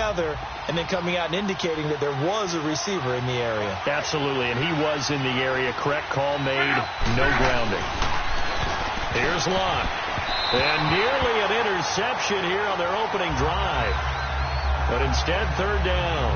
together and then coming out and indicating that there was a receiver in the area. Absolutely, and he was in the area. Correct call made. No grounding. Here's Locke. And nearly an interception here on their opening drive. But instead, third down.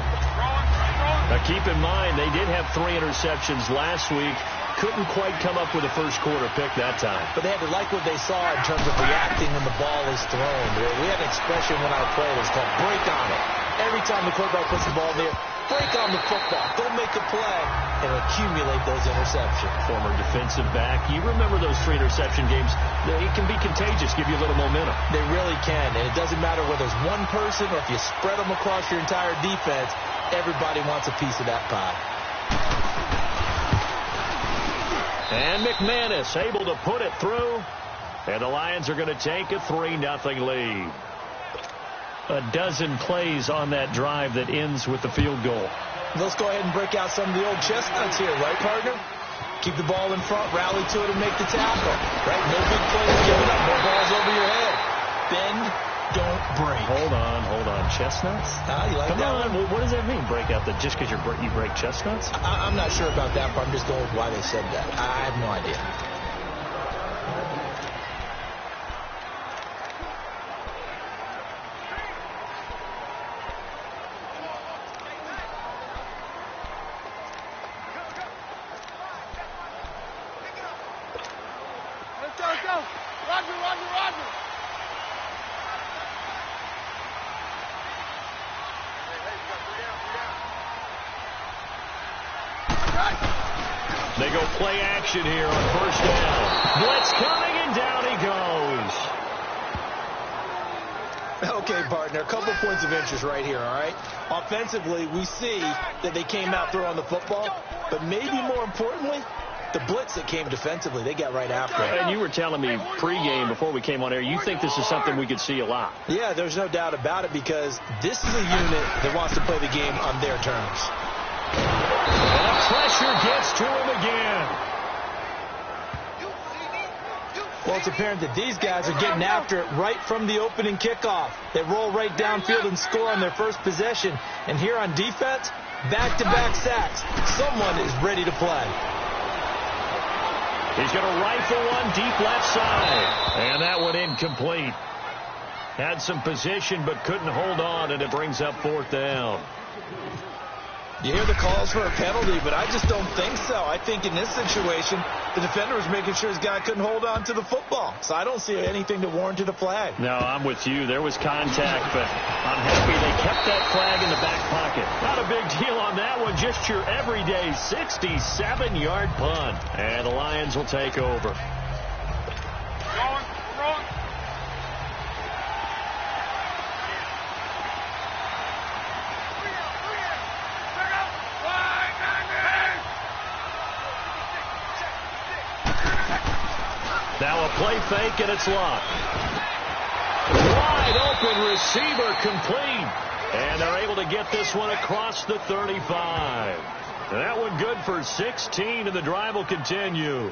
Now, keep in mind, they did have 3 interceptions last week. Couldn't quite come up with a first-quarter pick that time. But they had to like what they saw in terms of reacting when the ball is thrown. We had an expression when I played. It's called break on it. Every time the quarterback puts the ball in there, break on the football. Go make a play and accumulate those interceptions. Former defensive back. You remember those 3 interception games. It can be contagious, give you a little momentum. They really can, and it doesn't matter whether it's one person or if you spread them across your entire defense. Everybody wants a piece of that pie. And McManus able to put it through. And the Lions are going to take a 3-0 lead. A dozen plays on that drive that ends with the field goal. Let's go ahead and break out some of the old chestnuts here, right, partner? Keep the ball in front, rally to it, and make the tackle. Right? No big plays given up, no balls over your head. Bend, don't break. Hold on. Chestnuts? You like Come that on. one? What does that mean, break out? Just because you break chestnuts? I'm not sure about that, but I'm just going with why they said that. I have no idea. Let's go. Roger. They go play action here on first down. Blitz coming, and down he goes. Okay, partner, a couple points of interest right here, all right? Offensively, we see that they came out throwing the football, but maybe more importantly, the blitz that came defensively, they got right after it. And you were telling me pregame before we came on air, you think this is something we could see a lot. Yeah, there's no doubt about it, because this is a unit that wants to play the game on their terms. And the pressure gets to him again. Well, it's apparent that these guys are getting after it right from the opening kickoff. They roll right downfield and score on their first possession. And here on defense, back-to-back sacks. Someone is ready to play. He's going to rifle one deep left side. And that one incomplete. Had some position but couldn't hold on, and it brings up fourth down. You hear the calls for a penalty, but I just don't think so. I think in this situation, the defender was making sure his guy couldn't hold on to the football. So I don't see anything that warranted a flag. No, I'm with you. There was contact, but I'm happy they kept that flag in the back pocket. Not a big deal on that one. Just your everyday 67-yard punt. And the Lions will take over. Now a play fake, and it's Locke. Wide open receiver complete. And they're able to get this one across the 35. That one good for 16, and the drive will continue.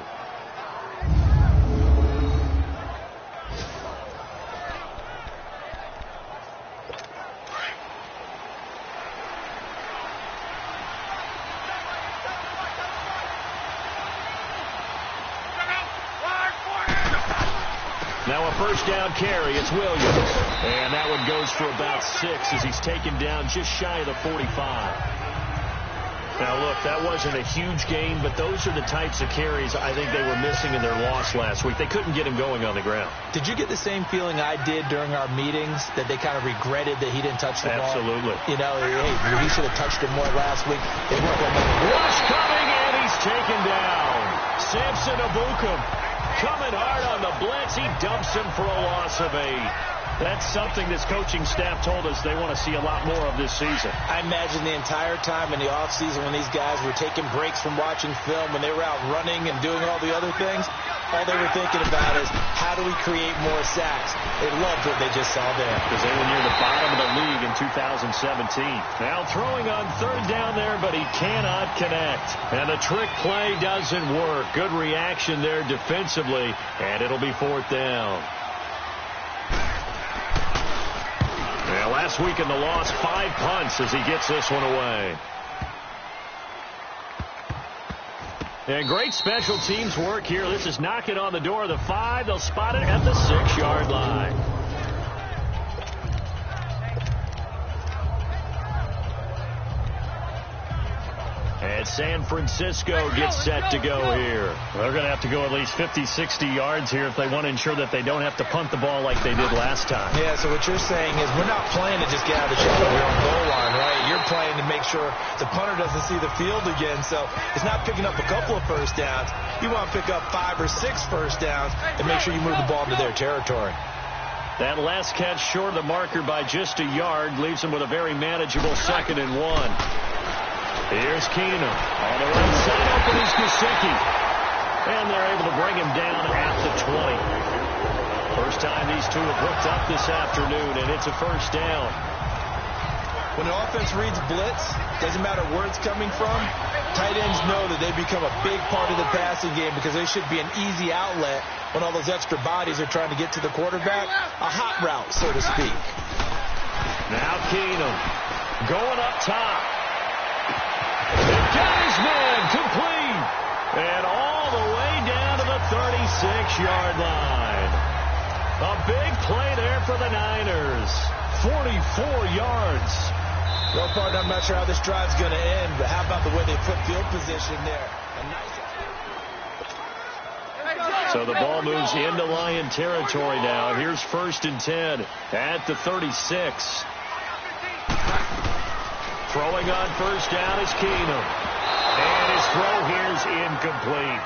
Now a first down carry. It's Williams. And that one goes for about 6 as he's taken down just shy of the 45. Now, look, that wasn't a huge gain, but those are the types of carries I think they were missing in their loss last week. They couldn't get him going on the ground. Did you get the same feeling I did during our meetings, that they kind of regretted that he didn't touch the ball? Absolutely. You know, hey, he should have touched it more last week. They weren't going to rush coming, and he's taken down. Samson Abukum coming hard on the blitz. He dumps him for a loss of 8. That's something this coaching staff told us they want to see a lot more of this season. I imagine the entire time in the offseason when these guys were taking breaks from watching film, when they were out running and doing all the other things, all they were thinking about is, how do we create more sacks? They loved what they just saw there. Because they were near the bottom of the league in 2017. Now throwing on third down there, but he cannot connect. And the trick play doesn't work. Good reaction there defensively, and it'll be fourth down. Well, last last week in the loss. 5 punts as he gets this one away. And great special teams work here. This is knocking on the door of the 5. They'll spot it at the 6-yard line. And San Francisco gets set to go here. They're going to have to go at least 50, 60 yards here if they want to ensure that they don't have to punt the ball like they did last time. Yeah, so what you're saying is we're not playing to just get out of the shadow of your own goal line, right? You're playing to make sure the punter doesn't see the field again. So it's not picking up a couple of first downs. You want to pick up 5 or 6 first downs and make sure you move the ball into their territory. That last catch short of the marker by just a yard leaves them with a very manageable 2nd and 1. Here's Keenum. On the right side, open is Gesicki. And they're able to bring him down at the 20. First time these two have hooked up this afternoon, and it's a first down. When the offense reads blitz, doesn't matter where it's coming from, tight ends know that they become a big part of the passing game because they should be an easy outlet when all those extra bodies are trying to get to the quarterback. A hot route, so to speak. Now Keenum going up top. Got his man complete. And all the way down to the 36-yard line. A big play there for the Niners. 44 yards. Well, partner, I'm not sure how this drive's going to end, but how about the way they put field position there? So the ball moves into Lion territory now. Here's 1st and 10 at the 36. Throwing on first down is Keenum. And his throw here's incomplete.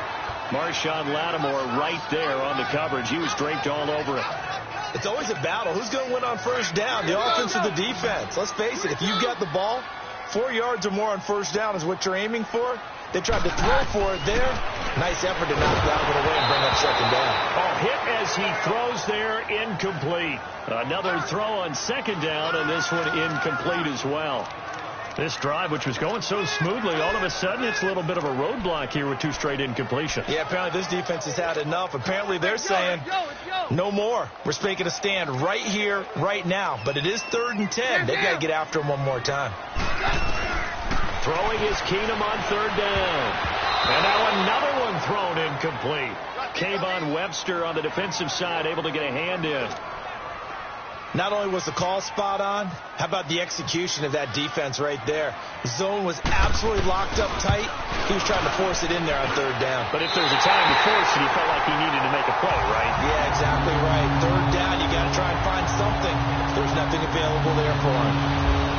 Marshawn Lattimore right there on the coverage. He was draped all over it. It's always a battle. Who's going to win on first down? The offense or the defense? Let's face it, if you've got the ball, 4 yards or more on first down is what you're aiming for. They tried to throw for it there. Nice effort to knock that one away and bring up 2nd down. A hit as he throws there, incomplete. Another throw on 2nd down, and this one incomplete as well. This drive, which was going so smoothly, all of a sudden it's a little bit of a roadblock here with 2 straight incompletions. Yeah, apparently this defense has had enough. Apparently they're saying no more. We're making a stand right here, right now. But it is 3rd and 10. They've got to get after him one more time. Throwing is Keenum on 3rd down. And now another one thrown incomplete. Kayvon Webster on the defensive side able to get a hand in. Not only was the call spot on, how about the execution of that defense right there? The zone was absolutely locked up tight. He was trying to force it in there on 3rd down. But if there's a time to force it, he felt like he needed to make a play, right? Yeah, exactly right. 3rd down, you got to try and find something. There's nothing available there for him.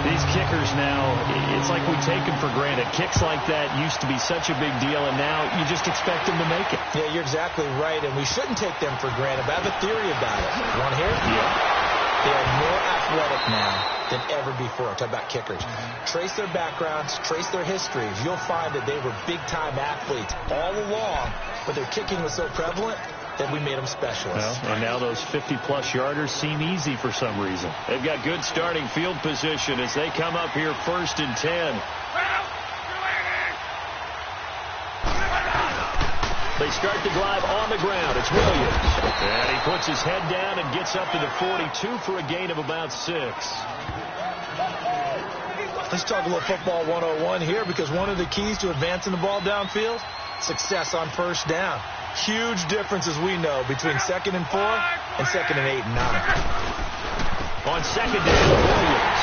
These kickers now, it's like we take them for granted. Kicks like that used to be such a big deal, and now you just expect them to make it. Yeah, you're exactly right, and we shouldn't take them for granted. But I have a theory about it. You want to hear it? Yeah. They are more athletic now than ever before. Talk about kickers. Trace their backgrounds, trace their histories. You'll find that they were big-time athletes all along, but their kicking was so prevalent that we made them specialists. Well, and now those 50-plus yarders seem easy for some reason. They've got good starting field position as they come up here 1st and 10. They start the drive on the ground. It's Williams. And he puts his head down and gets up to the 42 for a gain of about 6. Let's talk a little football 101 here, because one of the keys to advancing the ball downfield, success on first down. Huge difference, as we know, between 2nd and 4 and 2nd and 8 and 9. On 2nd down, Williams.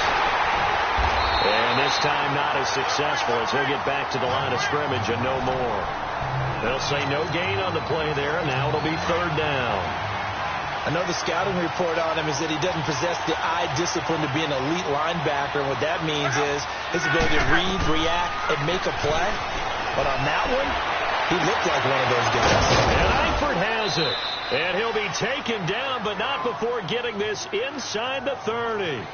And this time not as successful as they get back to the line of scrimmage and no more. They'll say no gain on the play there. Now it'll be 3rd down. I know the scouting report on him is that he doesn't possess the eye discipline to be an elite linebacker. And what that means is his ability to read, react, and make a play. But on that one, he looked like one of those guys. And Eifert has it. And he'll be taken down, but not before getting this inside the 30.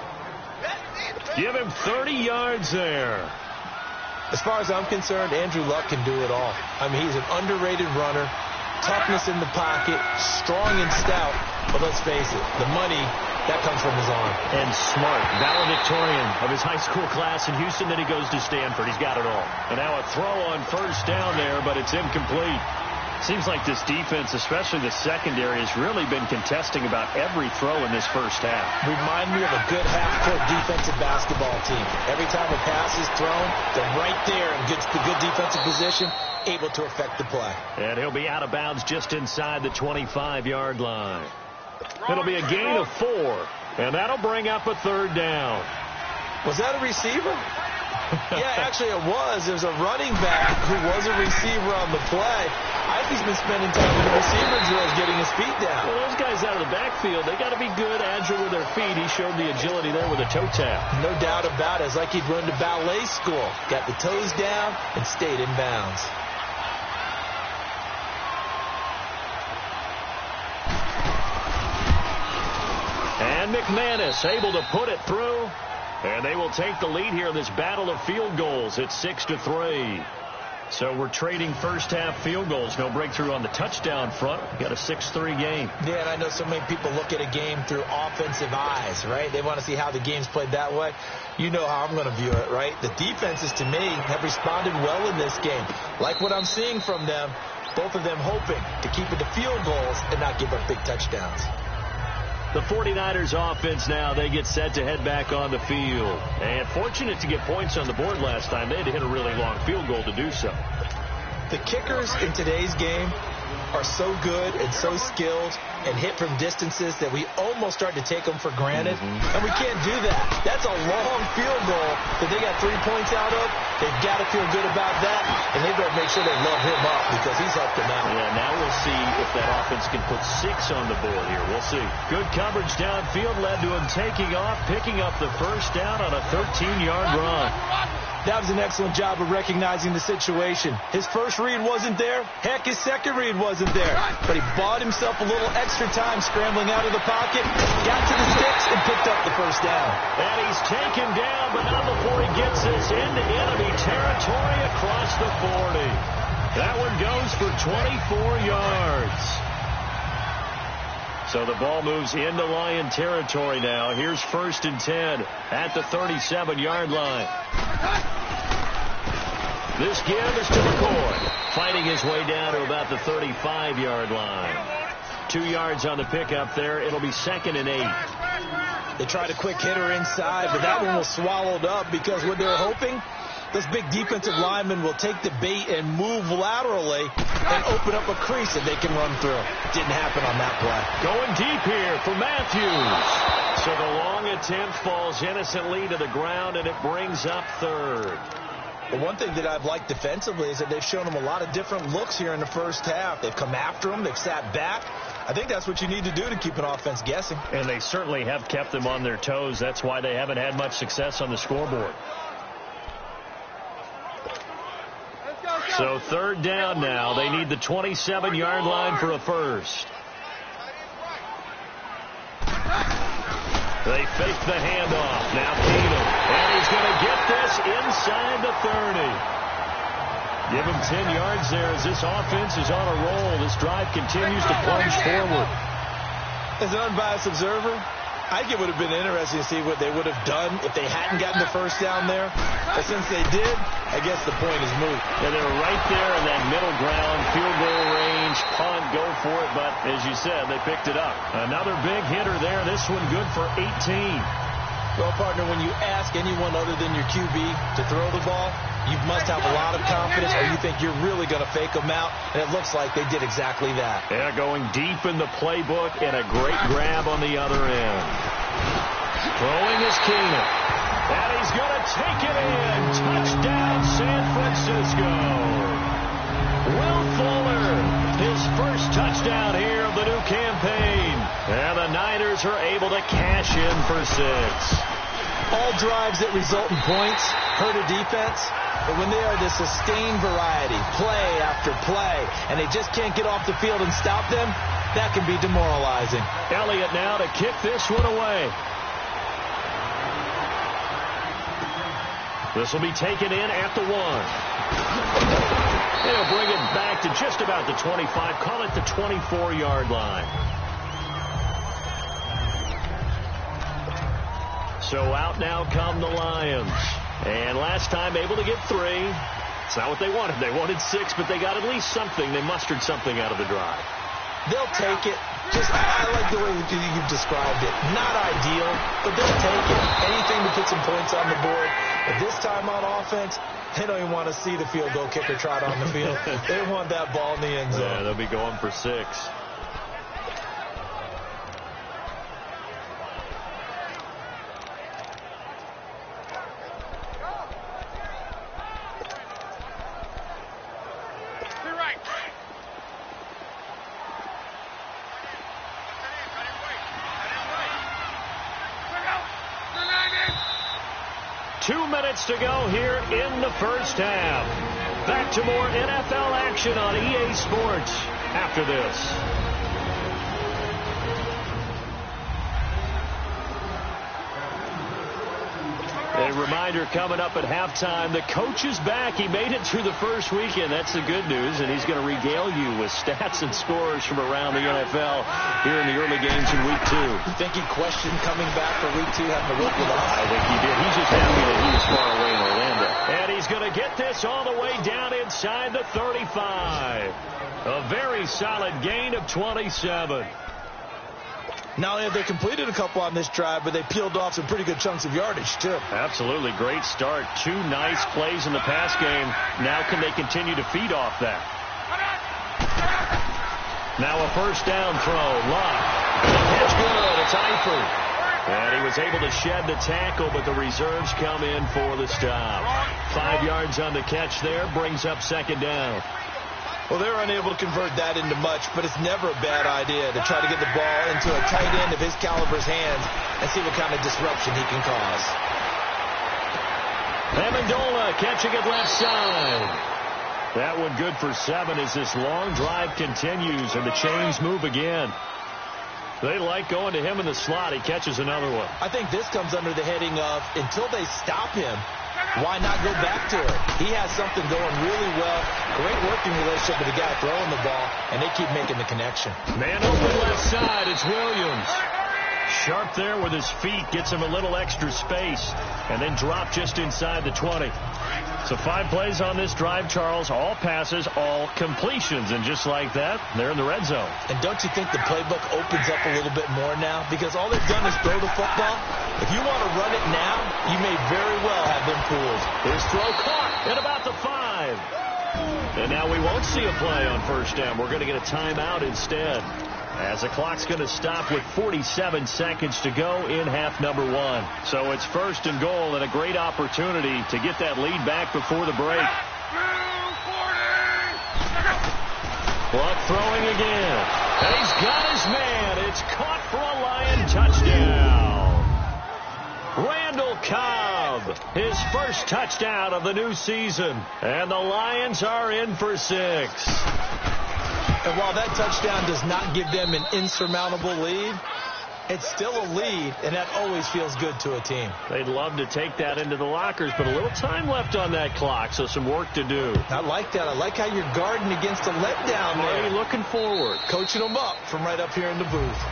Give him 30 yards there. As far as I'm concerned, Andrew Luck can do it all. I mean, he's an underrated runner, toughness in the pocket, strong and stout. But let's face it, the money, that comes from his arm. And smart, valedictorian of his high school class in Houston. Then he goes to Stanford. He's got it all. And now a throw on first down there, but it's incomplete. Seems like this defense, especially the secondary, has really been contesting about every throw in this first half. Remind me of a good half-court defensive basketball team. Every time a pass is thrown, they're right there and gets the good defensive position, able to affect the play. And he'll be out of bounds just inside the 25-yard line. It'll be a gain of 4, and that'll bring up a third down. Was that a receiver? Yeah, actually it was. There's a running back who was a receiver on the play. I think he's been spending time in the receiver drills getting his feet down. Well, those guys out of the backfield, they got to be good, agile with their feet. He showed the agility there with a toe tap. No doubt about it. It's like he'd run to ballet school. Got the toes down and stayed in bounds. And McManus able to put it through. And they will take the lead here in this battle of field goals at 6-3. So we're trading first-half field goals. No breakthrough on the touchdown front. Got a 6-3 game. Yeah, and I know so many people look at a game through offensive eyes, right? They want to see how the game's played that way. You know how I'm going to view it, right? The defenses, to me, have responded well in this game. Like what I'm seeing from them, both of them hoping to keep it to field goals and not give up big touchdowns. The 49ers offense now, they get set to head back on the field. And fortunate to get points on the board last time. They had to hit a really long field goal to do so. The kickers in today's game are so good and so skilled and hit from distances that we almost start to take them for granted. And we can't do that. That's a long field goal that they got 3 points out of. They've got to feel good about that, and they've got to make sure they love him up because he's helped them out. Yeah, now we'll see if that offense can put 6 on the board here. We'll see. Good coverage downfield led to him taking off, picking up the first down on a 13-yard run. That was an excellent job of recognizing the situation. His first read wasn't there. Heck, his second read wasn't there. But he bought himself a little extra time scrambling out of the pocket, got to the sticks, and picked up the first down. And he's taken down, but not before he gets this into enemy territory across the 40. That one goes for 24 yards. So the ball moves into Lion territory now. Here's 1st and 10 at the 37-yard line. This give is to McCoy, fighting his way down to about the 35-yard line. 2 yards on the pickup there. It'll be 2nd and 8. They tried a quick hitter inside, but that one was swallowed up because what they're hoping, this big defensive lineman will take the bait and move laterally and open up a crease that they can run through. Didn't happen on that play. Going deep here for Matthews. So the long attempt falls innocently to the ground, and it brings up 3rd. But one thing that I've liked defensively is that they've shown them a lot of different looks here in the first half. They've come after them. They've sat back. I think that's what you need to do to keep an offense guessing. And they certainly have kept them on their toes. That's why they haven't had much success on the scoreboard. So 3rd down now. They need the 27-yard line for a first. They fake the handoff. Now Keenum. And he's going to get this inside the 30. Give him 10 yards there as this offense is on a roll. This drive continues to plunge forward. As an unbiased observer, I think it would have been interesting to see what they would have done if they hadn't gotten the first down there. But since they did, I guess the point is moot. Yeah, they were right there in that middle ground, field goal range, punt, go for it. But as you said, they picked it up. Another big hitter there. This one good for 18. Well, partner, when you ask anyone other than your QB to throw the ball, you must have a lot of confidence or you think you're really going to fake them out. And it looks like they did exactly that. Yeah, going deep in the playbook and a great grab on the other end. Throwing is Keenum. And he's going to take it in. Touchdown, San Francisco. Will Fuller, his first touchdown here of the new campaign. And the Niners are able to cash in for 6. All drives that result in points hurt a defense. But when they are the sustained variety, play after play, and they just can't get off the field and stop them, that can be demoralizing. Elliott now to kick this one away. This will be taken in at the 1. They'll bring it back to just about the 25. Call it the 24-yard line. So out now come the Lions. And last time able to get 3. It's not what they wanted. They wanted 6, but they got at least something. They mustered something out of the drive. They'll take it. I like the way you've described it. Not ideal, but they'll take it. Anything to put some points on the board. But this time on offense, they don't even want to see the field goal kicker trot on the field. They want that ball in the end zone. Yeah, they'll be going for 6. To go here in the first half. Back to more NFL action on EA Sports after this. A reminder coming up at halftime, the coach is back. He made it through the first weekend. That's the good news, and he's going to regale you with stats and scores from around the NFL here in the early games in Week 2. You think he questioned coming back for Week 2, having to work with us? I think he did. He's just happy that he was far away in Orlando. And he's going to get this all the way down inside the 35. A very solid gain of 27. Not only have they completed a couple on this drive, but they peeled off some pretty good chunks of yardage, too. Absolutely. Great start. 2 nice plays in the pass game. Now can they continue to feed off that? Now a first down throw. Love. Catch good. It's Eifert. And he was able to shed the tackle, but the reserves come in for the stop. 5 yards on the catch there. Brings up second down. Well, they were unable to convert that into much, but it's never a bad idea to try to get the ball into a tight end of his caliber's hands and see what kind of disruption he can cause. Amendola catching it left side. That one good for 7 as this long drive continues and the chains move again. They like going to him in the slot. He catches another one. I think this comes under the heading of until they stop him, why not go back to it? He has something going really well. Great working relationship with the guy throwing the ball, and they keep making the connection. Man open left side. It's Williams. Sharp there with his feet. Gets him a little extra space. And then drop just inside the 20. So 5 plays on this drive, Charles. All passes, all completions. And just like that, they're in the red zone. And don't you think the playbook opens up a little bit more now? Because all they've done is throw the football. If you want to run it now, you may very well have them fooled. His throw caught at about the 5. And now we won't see a play on first down. We're going to get a timeout instead, as the clock's going to stop with 47 seconds to go in half number 1. So it's first and goal and a great opportunity to get that lead back before the break. Clock throwing again. And he's got his man. It's caught for a Lion touchdown. Randall Cobb, his first touchdown of the new season. And the Lions are in for 6. And while that touchdown does not give them an insurmountable lead, it's still a lead, and that always feels good to a team. They'd love to take that into the lockers, but a little time left on that clock, so some work to do. I like that. I like how you're guarding against a letdown there. Already looking forward. Coaching them up from right up here in the booth.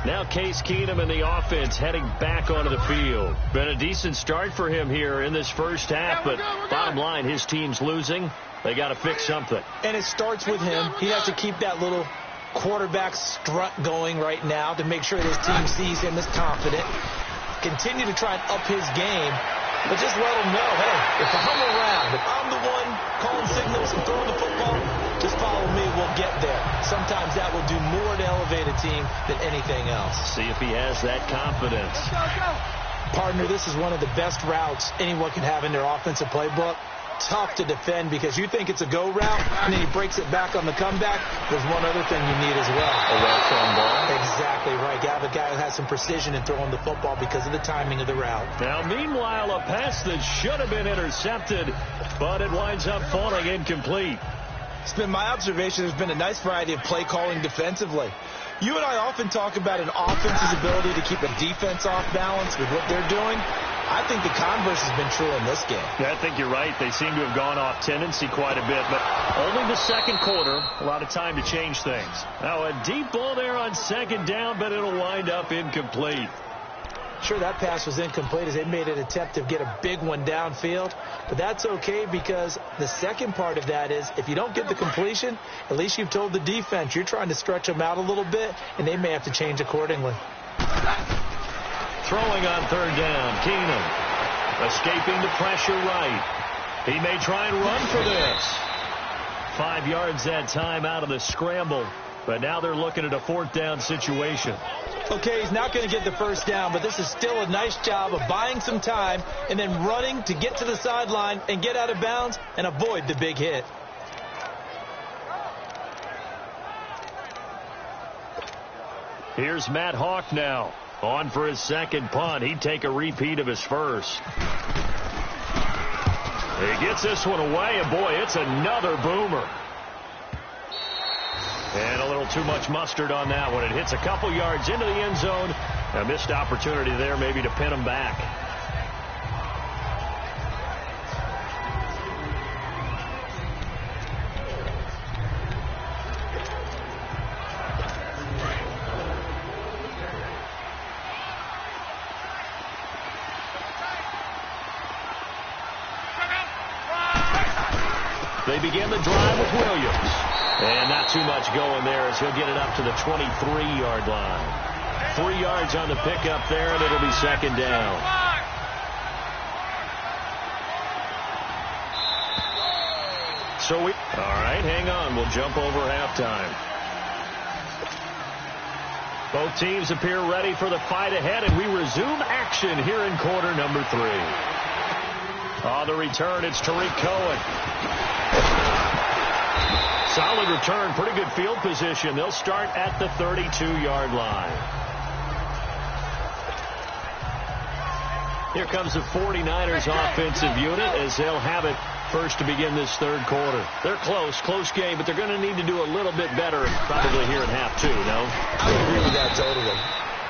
Now Case Keenum and the offense heading back onto the field. Been a decent start for him here in this first half, but bottom line, his team's losing. They got to fix something. And it starts with him. He has to keep that little quarterback strut going right now to make sure his team sees him as confident. Continue to try and up his game, but just let him know, hey, if I'm around, if I'm the one calling signals and throwing the football, just follow me, we'll get there. Sometimes that will do more to elevate a team than anything else. See if he has that confidence. Partner, this is one of the best routes anyone can have in their offensive playbook. Tough to defend because you think it's a go route, and then he breaks it back on the comeback. There's one other thing you need as well. A well-thrown ball. Exactly right. You have a guy who has some precision in throwing the football because of the timing of the route. Now, meanwhile, a pass that should have been intercepted, but it winds up falling incomplete. It's been my observation there's been a nice variety of play calling defensively. You and I often talk about an offense's ability to keep a defense off balance with what they're doing. I think the converse has been true in this game. Yeah, I think you're right. They seem to have gone off tendency quite a bit, but only the second quarter. A lot of time to change things. Now a deep ball there on second down, but it'll wind up incomplete. Sure, that pass was incomplete as they made an attempt to get a big one downfield. But that's okay because the second part of that is if you don't get the completion, at least you've told the defense you're trying to stretch them out a little bit, and they may have to change accordingly. Throwing on third down, Keenum. Escaping the pressure right. He may try and run for this. 5 yards that time out of the scramble. But now they're looking at a fourth down situation. Okay, he's not going to get the first down, but this is still a nice job of buying some time and then running to get to the sideline and get out of bounds and avoid the big hit. Here's Matt Hawk now. On for his second punt. He'd take a repeat of his first. He gets this one away, and boy, it's another boomer. And a little too much mustard on that one. It hits a couple yards into the end zone. A missed opportunity there maybe to pin him back. They begin the drive with Williams. And not too much going there as he'll get it up to the 23-yard line. 3 yards on the pickup there, and it'll be second down. All right, hang on. We'll jump over halftime. Both teams appear ready for the fight ahead, and we resume action here in quarter number 3. On the return, it's Tariq Cohen. Solid return, pretty good field position. They'll start at the 32-yard line. Here comes the 49ers offensive unit as they'll have it first to begin this third quarter. They're close game, but they're going to need to do a little bit better probably here in half 2, no? I would agree with that totally.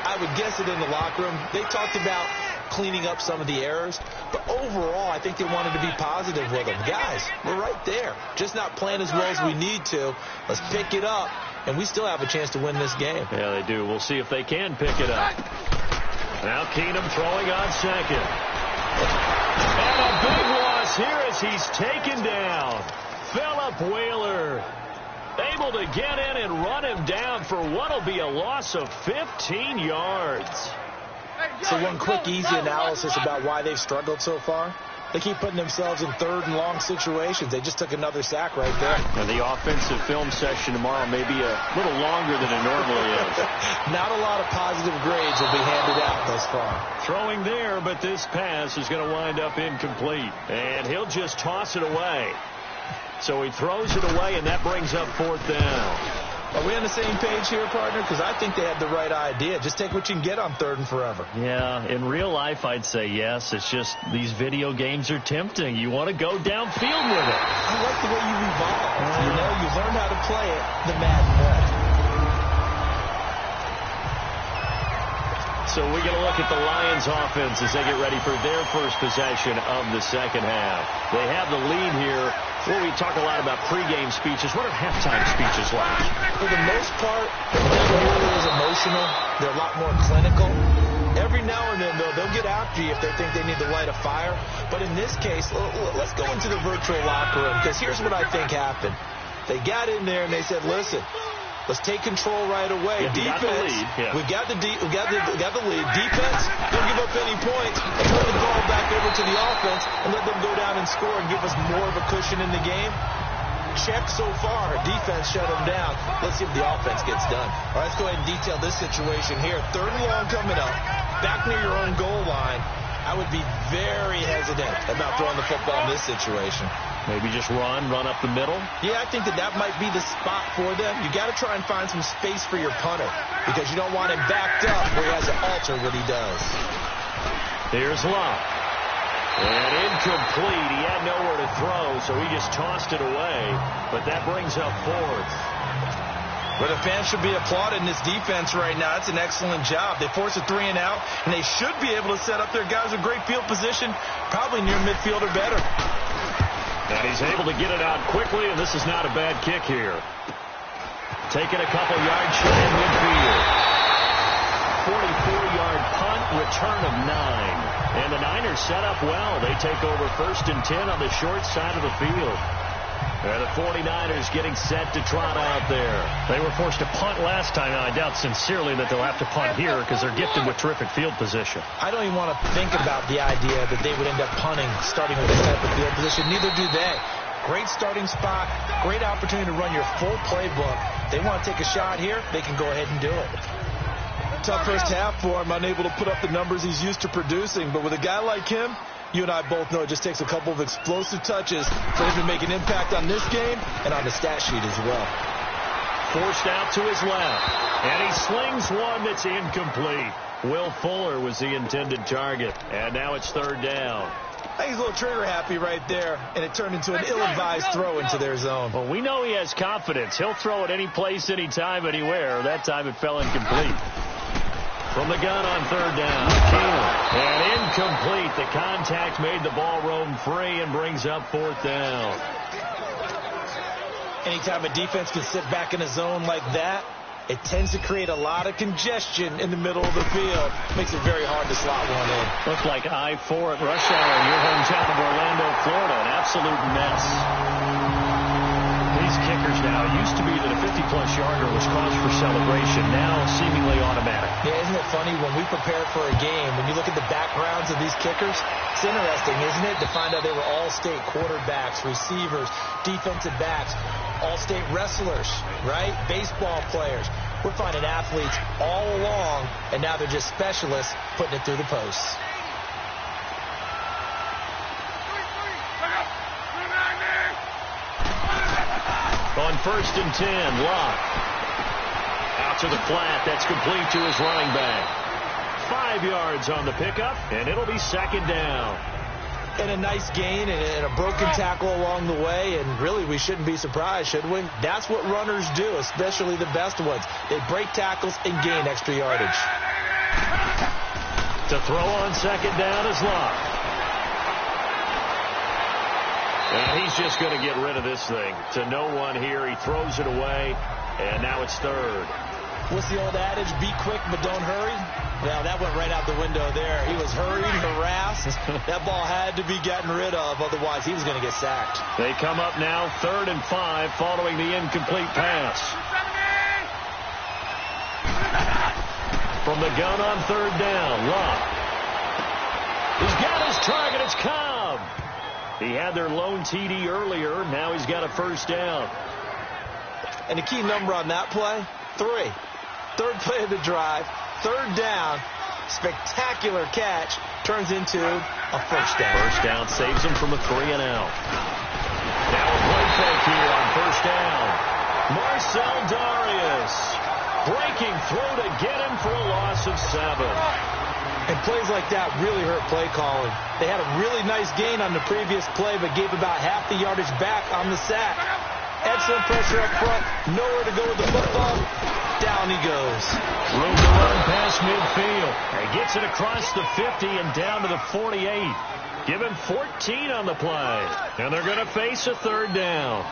I would guess it in the locker room. They talked about cleaning up some of the errors, but overall I think they wanted to be positive with them. Guys, we're right there, just not playing as well as we need to. Let's pick it up, and we still have a chance to win this game. Yeah, they do. We'll see if they can pick it up. Now Keenum throwing on second. And a big loss here as he's taken down. Philip Wheeler able to get in and run him down for what will be a loss of 15 yards. So one quick, easy analysis about why they've struggled so far. They keep putting themselves in third and long situations. They just took another sack right there. And the offensive film session tomorrow may be a little longer than it normally is. Not a lot of positive grades will be handed out thus far. Throwing there, but this pass is going to wind up incomplete. And he'll just toss it away. So he throws it away, and that brings up fourth down. Are we on the same page here, partner? Because I think they had the right idea. Just take what you can get on third and forever. Yeah, in real life, I'd say yes. It's just these video games are tempting. You want to go downfield with it. I like the way you evolve. You know, you learn how to play it the Madden way. So we're going to look at the Lions offense as they get ready for their first possession of the second half. They have the lead here. Well, we talk a lot about pregame speeches. What are halftime speeches like? For the most part, they're nearly as emotional. They're a lot more clinical. Every now and then, though, they'll get after you if they think they need to light a fire. But in this case, let's go into the virtual locker room, because here's what I think happened. They got in there and they said, listen, let's take control right away. Defense, we got the lead. Defense, don't give up any points. Let's turn the ball back over to the offense and let them go down and score and give us more of a cushion in the game. Check so far. Defense shut them down. Let's see if the offense gets done. All right, let's go ahead and detail this situation here. Third and long coming up. Back near your own goal line. I would be very hesitant about throwing the football in this situation. Maybe just run up the middle? Yeah, I think that might be the spot for them. You got to try and find some space for your punter because you don't want him backed up where he has to alter what he does. Here's Locke. And incomplete. He had nowhere to throw, so he just tossed it away. But that brings up fourth. Well, the fans should be applauding this defense right now. It's an excellent job. They force a 3 and out, and they should be able to set up their guys with great field position, probably near midfield or better. And he's able to get it out quickly, and this is not a bad kick here. Taking a couple yards shy of midfield. 44-yard punt return of 9. And the Niners set up well. They take over 1st and 10 on the short side of the field. And the 49ers getting set to trot out there. They were forced to punt last time, and I doubt sincerely that they'll have to punt here because they're gifted with terrific field position. I don't even want to think about the idea that they would end up punting starting with this type of field position. Neither do they. Great starting spot, great opportunity to run your full playbook. They want to take a shot here, they can go ahead and do it. Tough first half for him, unable to put up the numbers he's used to producing. But with a guy like him, you and I both know it just takes a couple of explosive touches for him to make an impact on this game and on the stat sheet as well. Forced out to his left, and he slings one that's incomplete. Will Fuller was the intended target, and now it's 3rd down. I think he's a little trigger happy right there, and it turned into an ill-advised throw into their zone. Well, we know he has confidence. He'll throw it any place, anytime, anywhere. That time it fell incomplete. From the gun on 3rd down, Keenum. And incomplete. The contact made the ball roam free and brings up 4th down. Anytime a defense can sit back in a zone like that, it tends to create a lot of congestion in the middle of the field. Makes it very hard to slot one in. Looks like I-4 at rush hour in your hometown of Orlando, Florida. An absolute mess. These kickers now, it used to be that a 50-plus yarder was cause for celebration. Now seemingly automatic. Yeah, isn't it funny when we prepare for a game, when you look at the backgrounds of these kickers, it's interesting, isn't it, to find out they were all-state quarterbacks, receivers, defensive backs, all-state wrestlers, right? Baseball players. We're finding athletes all along, and now they're just specialists putting it through the posts. On 1st and 10, Locke. Out to the flat. That's complete to his running back. 5 yards on the pickup, and it'll be 2nd down. And a nice gain and a broken tackle along the way, and really we shouldn't be surprised, should we? That's what runners do, especially the best ones. They break tackles and gain extra yardage. To throw on 2nd down is Locke. And he's just going to get rid of this thing. To no one here. He throws it away, and now it's 3rd. What's the old adage? Be quick, but don't hurry. Well, that went right out the window there. He was hurried, harassed. That ball had to be gotten rid of, otherwise he was going to get sacked. They come up now 3rd and 5 following the incomplete pass. From the gun on 3rd down, Locke. He's got his target. It's Cobb. He had their lone TD earlier. Now he's got a 1st down. And the key number on that play, 3. 3rd play of the drive, 3rd down, spectacular catch, turns into a 1st down. 1st down saves him from a 3-and-out. Now a play fake here on 1st down. Marcel Darius breaking through to get him for a loss of 7. And plays like that really hurt play calling. They had a really nice gain on the previous play, but gave about half the yardage back on the sack. Excellent pressure up front. Nowhere to go with the football. Down he goes. Room to run past midfield. He gets it across the 50 and down to the 48. Give him 14 on the play. And they're going to face a 3rd down.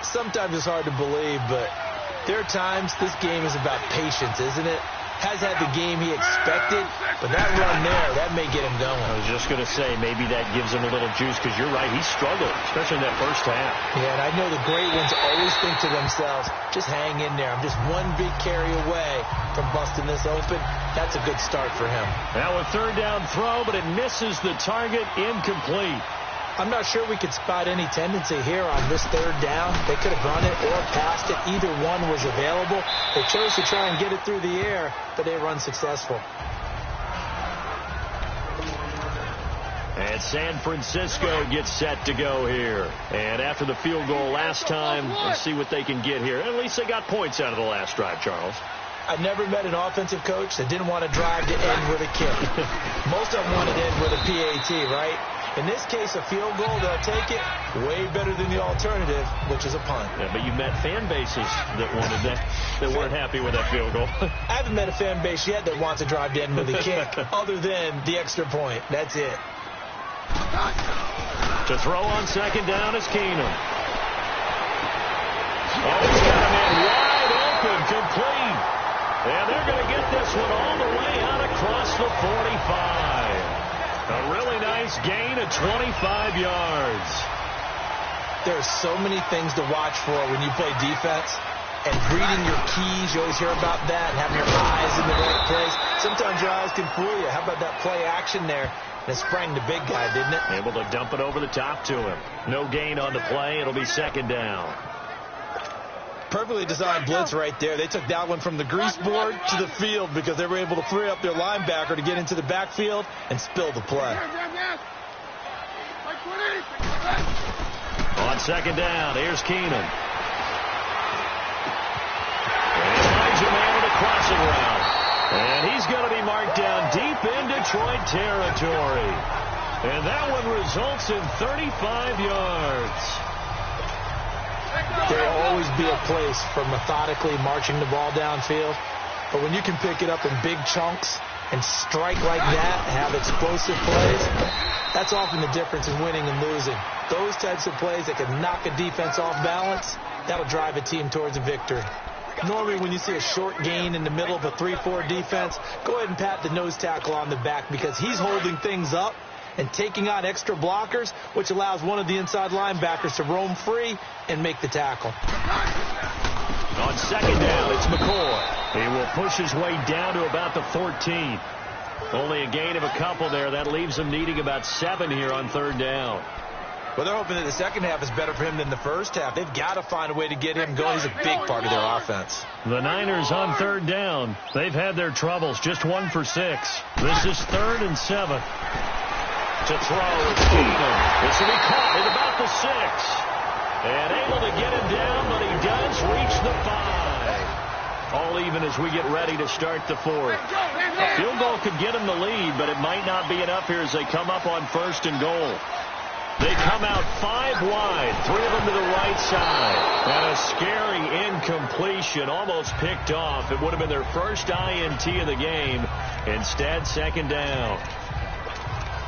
Sometimes it's hard to believe, but there are times this game is about patience, isn't it? Has had the game he expected, but that run there, that may get him going. I was just going to say, maybe that gives him a little juice, because you're right, he struggled, especially in that 1st half. Yeah, and I know the great ones always think to themselves, just hang in there. I'm just one big carry away from busting this open. That's a good start for him. Now a 3rd down throw, but it misses the target, incomplete. I'm not sure we could spot any tendency here on this 3rd down. They could have run it or passed it. Either one was available. They chose to try and get it through the air, but they run successful. And San Francisco gets set to go here. And after the field goal last time, let's see what they can get here. At least they got points out of the last drive, Charles. I never met an offensive coach that didn't want to drive to end with a kick. Most of them want to end with a PAT, right? In this case, a field goal, they'll take it. Way better than the alternative, which is a punt. Yeah, but you met fan bases that wanted that, that weren't happy with that field goal. I haven't met a fan base yet that wants to drive to end with a kick, other than the extra point. That's it. To throw on 2nd down is Keenum. Oh, he's got a man wide open, complete. And they're going to get this one all the way out across the nice gain of 25 yards. There's so many things to watch for when you play defense. And reading your keys, you always hear about that, and having your eyes in the right place. Sometimes your eyes can fool you. How about that play action there? And it sprang the big guy, didn't it? Able to dump it over the top to him. No gain on the play. It'll be second down. Perfectly designed blitz right there. They took that one from the grease board to the field because they were able to free up their linebacker to get into the backfield and spill the play. On second down, here's Keenum. Elijah man with a crossing route. And he's going to be marked down deep in Detroit territory. And that one results in 35 yards. There will always be a place for methodically marching the ball downfield. But when you can pick it up in big chunks and strike like that and have explosive plays, that's often the difference in winning and losing. Those types of plays that can knock a defense off balance, that'll drive a team towards a victory. Normally when you see a short gain in the middle of a 3-4 defense, go ahead and pat the nose tackle on the back because he's holding things up and taking on extra blockers, which allows one of the inside linebackers to roam free and make the tackle. On second down, it's McCoy. He will push his way down to about the 14. Only a gain of a couple there. That leaves him needing about 7 here on third down. Well, they're hoping that the second half is better for him than the first half. They've got to find a way to get him going. He's a big part of their offense. The Niners on third down. They've had their troubles. Just 1 for 6. This is 3rd and 7. To throw, it's Keenum. This will be caught at about the 6. And able to get him down, but he does reach the 5. All even as we get ready to start the 4th. A field goal could get him the lead, but it might not be enough here as they come up on 1st and goal. They come out 5 wide, 3 of them to the right side. And a scary incompletion, almost picked off. It would have been their first INT of the game. Instead, second down.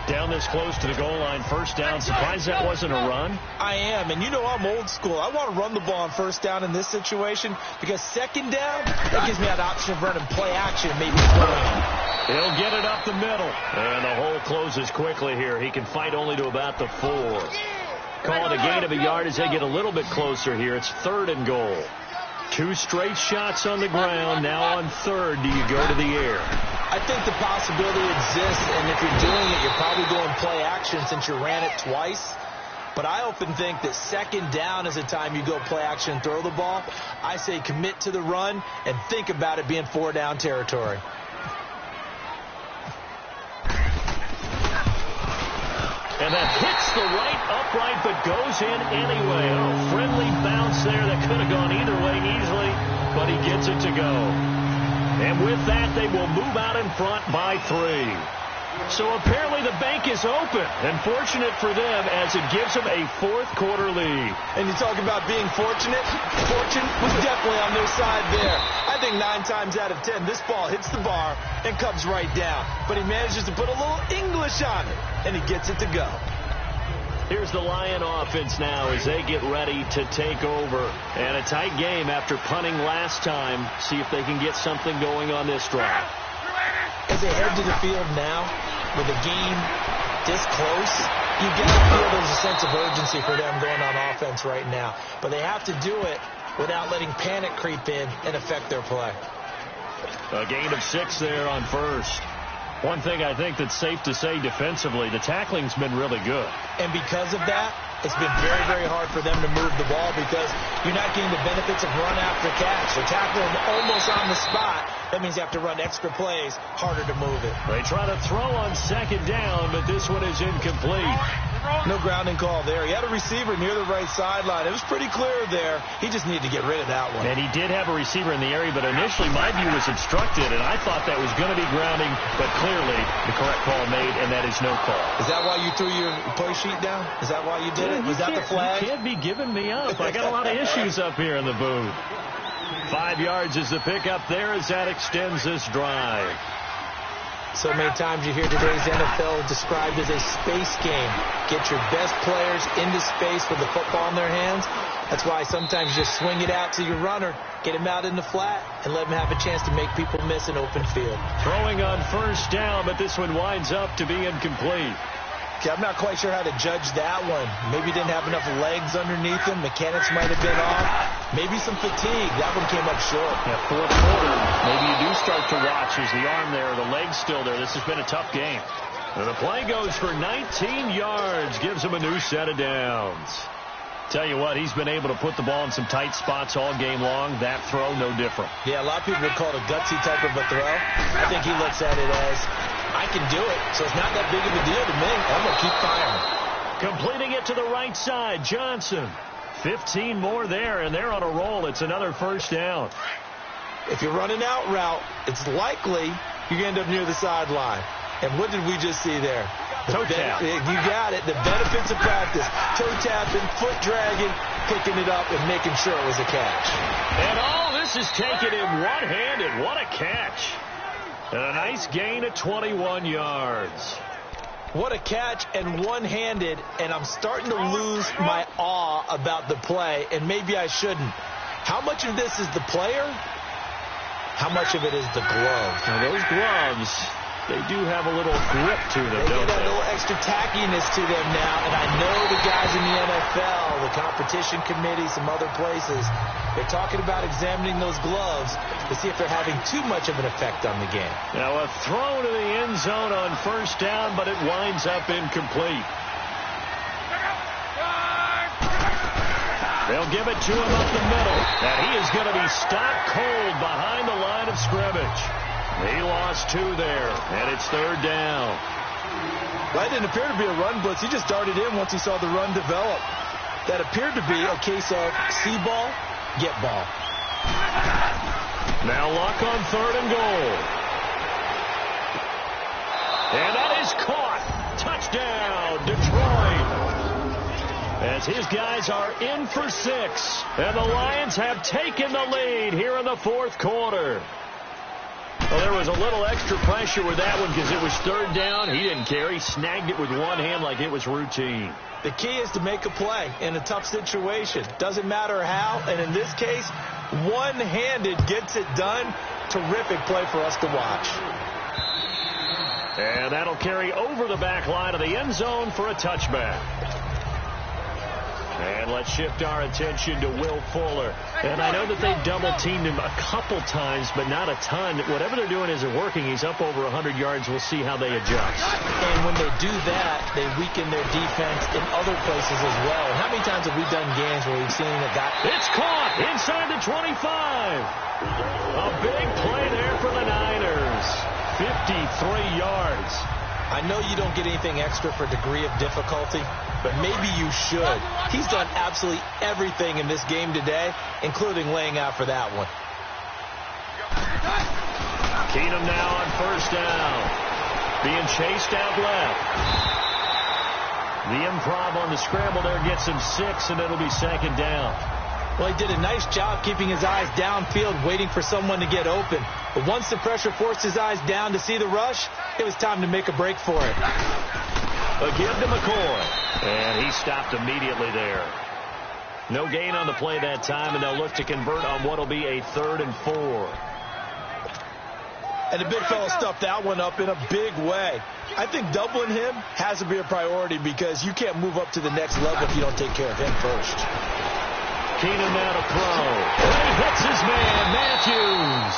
Down this close to the goal line, first down. Surprised that wasn't a run? I am, and you know I'm old school. I want to run the ball on first down in this situation because second down, that gives me that option of running play action, maybe throw. He'll get it up the middle. And the hole closes quickly here. He can fight only to about the 4. Call it a gain of a yard as they get a little bit closer here. It's 3rd and goal. 2 straight shots on the ground. Now on 3rd, do you go to the air? I think the possibility exists, and if you're doing it, you're probably doing play action since you ran it twice. But I often think that second down is the time you go play action and throw the ball. I say commit to the run and think about it being 4-down territory. And that hits the right upright, but goes in anyway. Oh, friendly bounce there that could have gone either way easily, but he gets it to go. And with that, they will move out in front by 3. So apparently the bank is open, and fortunate for them as it gives them a 4th quarter lead. And you talk about being fortunate. Fortune was definitely on their side there. I think 9 times out of 10, this ball hits the bar and comes right down. But he manages to put a little English on it, and he gets it to go. Here's the Lion offense now as they get ready to take over. And a tight game after punting last time. See if they can get something going on this drive. As they head to the field now, with a game this close, you got to feel there's a sense of urgency for them going on offense right now. But they have to do it without letting panic creep in and affect their play. A gain of 6 there on 1st. One thing I think that's safe to say defensively, the tackling's been really good. And because of that, it's been very, very hard for them to move the ball because you're not getting the benefits of run after catch. They're tackling almost on the spot. That means you have to run extra plays, harder to move it. They try to throw on second down, but this one is incomplete. No grounding call there. He had a receiver near the right sideline. It was pretty clear there. He just needed to get rid of that one. And he did have a receiver in the area, but initially my view was obstructed, and I thought that was going to be grounding, but clearly the correct call made, and that is no call. Is that why you threw your play sheet down? Is that why you did it? Was that the flag? You can't be giving me up. I got a lot of issues up here in the booth. 5 yards is the pickup there as that extends this drive. So many times you hear today's NFL described as a space game. Get your best players into space with the football in their hands. That's why sometimes you just swing it out to your runner, get him out in the flat, and let him have a chance to make people miss an open field. Throwing on first down, but this one winds up to be incomplete. I'm not quite sure how to judge that one. Maybe didn't have enough legs underneath him. Mechanics might have been off. Maybe some fatigue. That one came up short. Yeah, fourth quarter. Maybe you do start to watch. Is the arm there? The leg's still there. This has been a tough game. And the play goes for 19 yards. Gives him a new set of downs. Tell you what, he's been able to put the ball in some tight spots all game long. That throw, no different. Yeah, a lot of people would call it a gutsy type of a throw. I think he looks at it as, I can do it, so it's not that big of a deal to me. I'm going to keep firing. Completing it to the right side, Johnson. 15 more there, and they're on a roll. It's another first down. If you're running out route, it's likely you're going to end up near the sideline. And what did we just see there? Toe tap. You got it. The benefits of practice. Toe tapping, foot dragging, picking it up, and making sure it was a catch. And all this is taken in one-handed. What a catch. And a nice gain of 21 yards. What a catch and one-handed, and I'm starting to lose my awe about the play, and maybe I shouldn't. How much of this is the player? How much of it is the glove? Now those gloves, they do have a little grip to them, They don't get a they? little extra tackiness to them now, and I know the guys in the NFL, the competition committee, some other places, they're talking about examining those gloves to see if they're having too much of an effect on the game. Now a throw to the end zone on first down, but it winds up incomplete. They'll give it to him up the middle, and he is going to be stopped cold behind the line of scrimmage. He lost 2 there, and it's third down. That didn't appear to be a run blitz. He just darted in once he saw the run develop. That appeared to be a case of see ball, get ball. Now Luck on third and goal. And that is caught. Touchdown, Detroit. As his guys are in for 6. And the Lions have taken the lead here in the fourth quarter. Well, there was a little extra pressure with that one because it was third down. He didn't care. He snagged it with one hand like it was routine. The key is to make a play in a tough situation. Doesn't matter how, and in this case, one-handed gets it done. Terrific play for us to watch. And that'll carry over the back line of the end zone for a touchback. And let's shift our attention to Will Fuller. And I know that they double-teamed him a couple times, but not a ton. Whatever they're doing isn't working. He's up over 100 yards. We'll see how they adjust. And when they do that, they weaken their defense in other places as well. And how many times have we done games where we've seen a guy... It's caught inside the 25. A big play there for the Niners. 53 yards. I know you don't get anything extra for degree of difficulty, but maybe you should. He's done absolutely everything in this game today, including laying out for that one. Keenum now on first down. Being chased out left. The improv on the scramble there gets him 6, and it'll be second down. Well, he did a nice job keeping his eyes downfield, waiting for someone to get open. But once the pressure forced his eyes down to see the rush, it was time to make a break for it. A give to McCoy. And he stopped immediately there. No gain on the play that time, and they'll look to convert on what will be a 3rd and 4. And the big fella stuffed that one up in a big way. I think doubling him has to be a priority because you can't move up to the next level if you don't take care of him first. Keenum now to throw. And he hits his man, Matthews.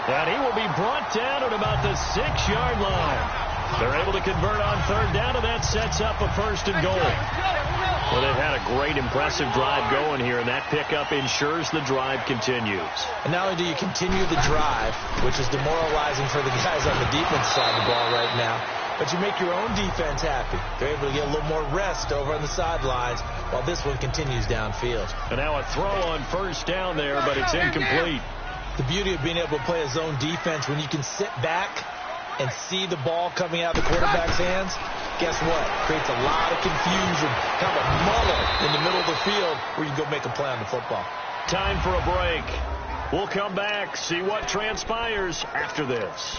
And he will be brought down at about the 6-yard line. They're able to convert on third down, and that sets up a 1st and goal. Well, they've had a great, impressive drive going here, and that pickup ensures the drive continues. And not only do you continue the drive, which is demoralizing for the guys on the defense side of the ball right now, but you make your own defense happy. They're able to get a little more rest over on the sidelines while this one continues downfield. And now a throw on first down there, but it's incomplete. The beauty of being able to play a zone defense when you can sit back and see the ball coming out of the quarterback's hands, guess what? Creates a lot of confusion, kind of a muddle in the middle of the field where you can go make a play on the football. Time for a break. We'll come back, see what transpires after this.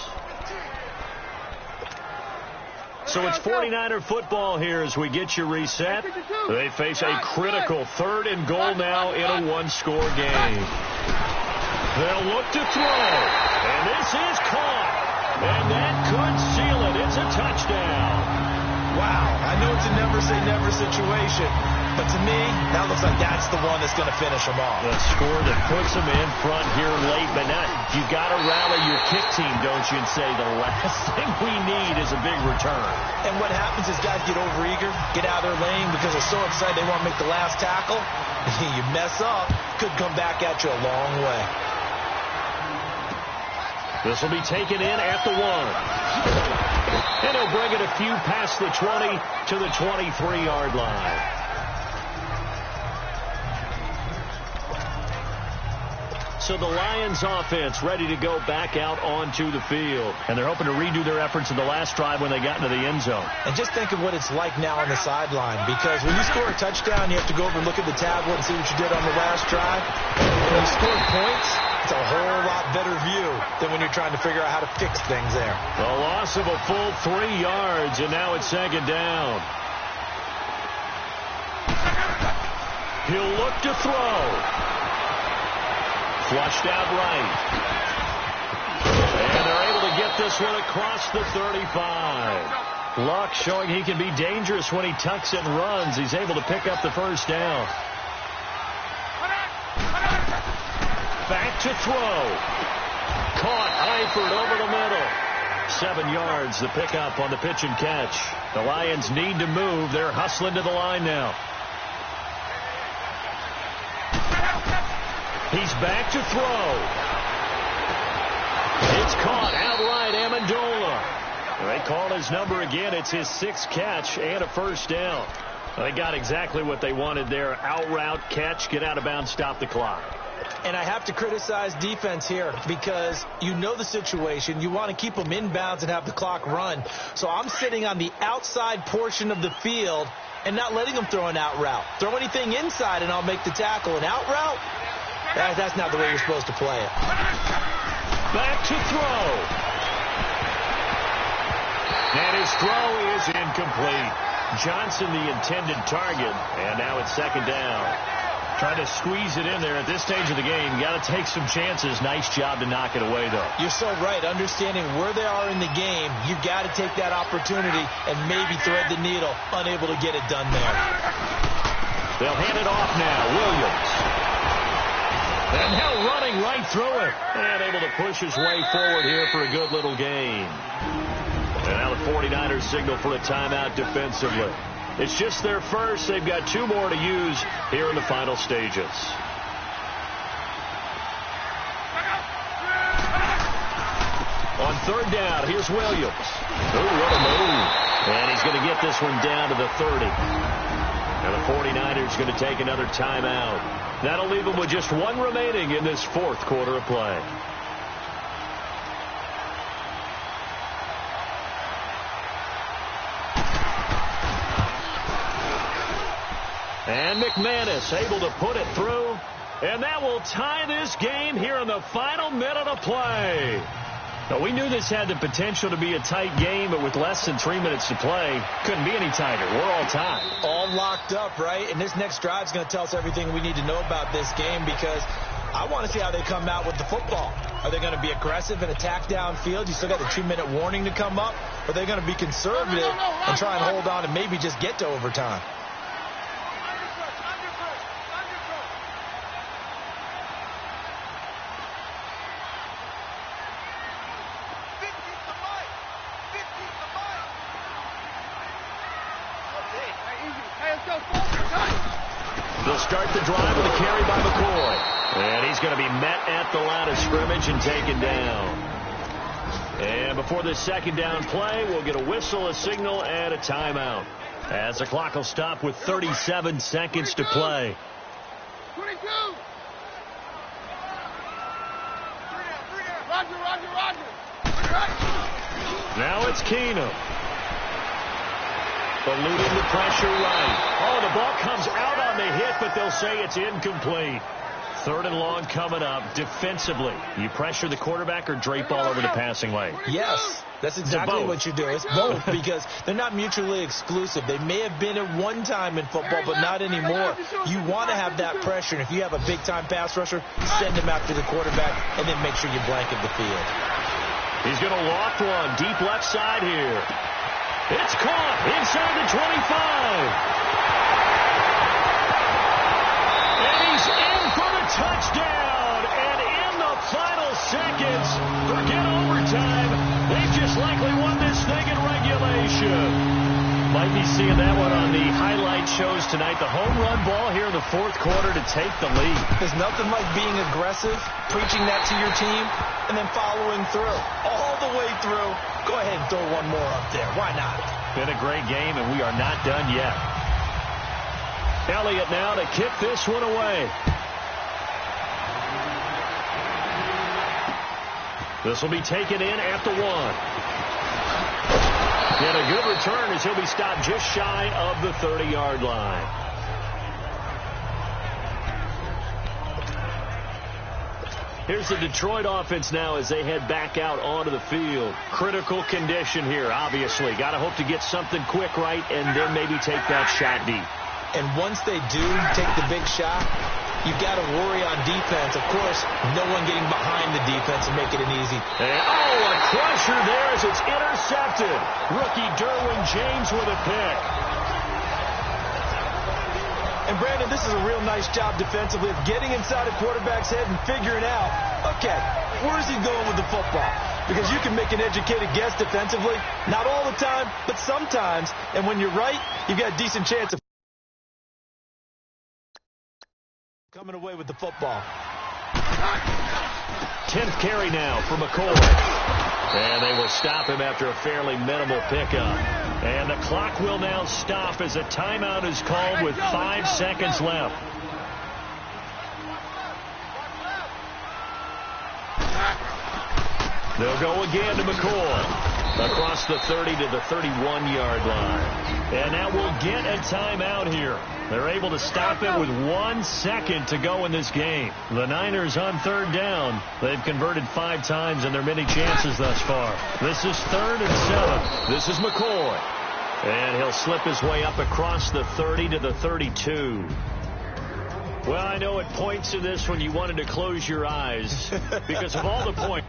So it's 49er football here as we get you reset. They face a critical 3rd and goal now in a 1-score game. They'll look to throw, and this is caught. And that could seal it. It's a touchdown. Wow, I know it's a never-say-never situation, but to me, that looks like that's the one that's going to finish them off. The score that puts them in front here late, but now you got to rally your kick team, don't you, and say the last thing we need is a big return. And what happens is guys get overeager, get out of their lane because they're so excited they want to make the last tackle. You mess up, could come back at you a long way. This will be taken in at the 1. And he'll bring it a few past the 20 to the 23-yard line. So the Lions offense ready to go back out onto the field. And they're hoping to redo their efforts in the last drive when they got into the end zone. And just think of what it's like now on the sideline, because when you score a touchdown, you have to go over and look at the tablet and see what you did on the last drive. And when you score points, it's a whole lot better view than when you're trying to figure out how to fix things there. A loss of a full 3 yards, and now it's second down. He'll look to throw. Flushed out right. And they're able to get this one across the 35. Luck showing he can be dangerous when he tucks and runs. He's able to pick up the first down. Back to throw. Caught Eifert over the middle. 7 yards, the pickup on the pitch and catch. The Lions need to move. They're hustling to the line now. He's back to throw. It's caught outright, Amendola. They call his number again. It's his 6th catch and a first down. They got exactly what they wanted there. Out route, catch, get out of bounds, stop the clock. And I have to criticize defense here because you know the situation. You want to keep them in bounds and have the clock run. So I'm sitting on the outside portion of the field and not letting them throw an out route. Throw anything inside and I'll make the tackle. An out route? That's not the way you're supposed to play it. Back to throw. And his throw is incomplete. Johnson the intended target, and now it's second down. Trying to squeeze it in there at this stage of the game. Got to take some chances. Nice job to knock it away, though. You're so right. Understanding where they are in the game, you've got to take that opportunity and maybe thread the needle. Unable to get it done there. They'll hand it off now. Williams. And now running right through it. And able to push his way forward here for a good little gain. And now the 49ers signal for a timeout defensively. It's just their first. They've got 2 more to use here in the final stages. On third down, here's Williams. Oh, what a move. And he's going to get this one down to the 30. Now the 49ers going to take another timeout. That'll leave them with just 1 remaining in this 4th quarter of play. And McManus able to put it through. And that will tie this game here in the final minute of play. Now, we knew this had the potential to be a tight game, but with less than 3 minutes to play, couldn't be any tighter. We're all tied. All locked up, right? And this next drive is going to tell us everything we need to know about this game because I want to see how they come out with the football. Are they going to be aggressive and attack downfield? You still got the 2-minute warning to come up. Or are they going to be conservative and try and hold on and maybe just get to overtime? They'll start the drive with a carry by McCoy. And he's going to be met at the line of scrimmage and taken down. And before this second down play, we'll get a whistle, a signal, and a timeout. As the clock will stop with 37 seconds to play. 22. Roger. Now it's Keenum. Eluding the pressure right. Oh, the ball comes out on the hit, but they'll say it's incomplete. 3rd and long coming up. Defensively, you pressure the quarterback or drape all over the passing lane? Yes, that's exactly what you do. It's both because they're not mutually exclusive. They may have been at one time in football, but not anymore. You want to have that pressure, and if you have a big-time pass rusher, send him after the quarterback, and then make sure you blanket the field. He's going to loft one deep left side here. It's caught. Inside the 25. And he's in for the touchdown. And in the final seconds, forget overtime. They've just likely won this thing in regulation. Might be seeing that one on the highlight shows tonight. The home run ball here in the fourth quarter to take the lead. There's nothing like being aggressive, preaching that to your team, and then following through. All the way through. Go ahead and throw one more up there. Why not? Been a great game, and we are not done yet. Elliott now to kick this one away. This will be taken in at the 1. And a good return as he'll be stopped just shy of the 30-yard line. Here's the Detroit offense now as they head back out onto the field. Critical condition here, obviously. Got to hope to get something quick right and then maybe take that shot deep. And once they do take the big shot, you've got to worry on defense. Of course, no one getting behind the defense and making it easy. And, a crusher there as it's intercepted. Rookie Derwin James with a pick. And, Brandon, this is a real nice job defensively of getting inside a quarterback's head and figuring out, okay, where's he going with the football? Because you can make an educated guess defensively. Not all the time, but sometimes. And when you're right, you've got a decent chance of coming away with the football. 10th carry now for McCoy. And they will stop him after a fairly minimal pickup. And the clock will now stop as a timeout is called with 5 seconds left. They'll go again to McCoy. Across the 30 to the 31-yard line. And now we'll get a timeout here. They're able to stop it with 1 second to go in this game. The Niners on 3rd down. They've converted 5 times in their many chances thus far. This is 3rd and 7. This is McCoy. And he'll slip his way up across the 30 to the 32. Well, I know at points in this when you wanted to close your eyes because of all the points.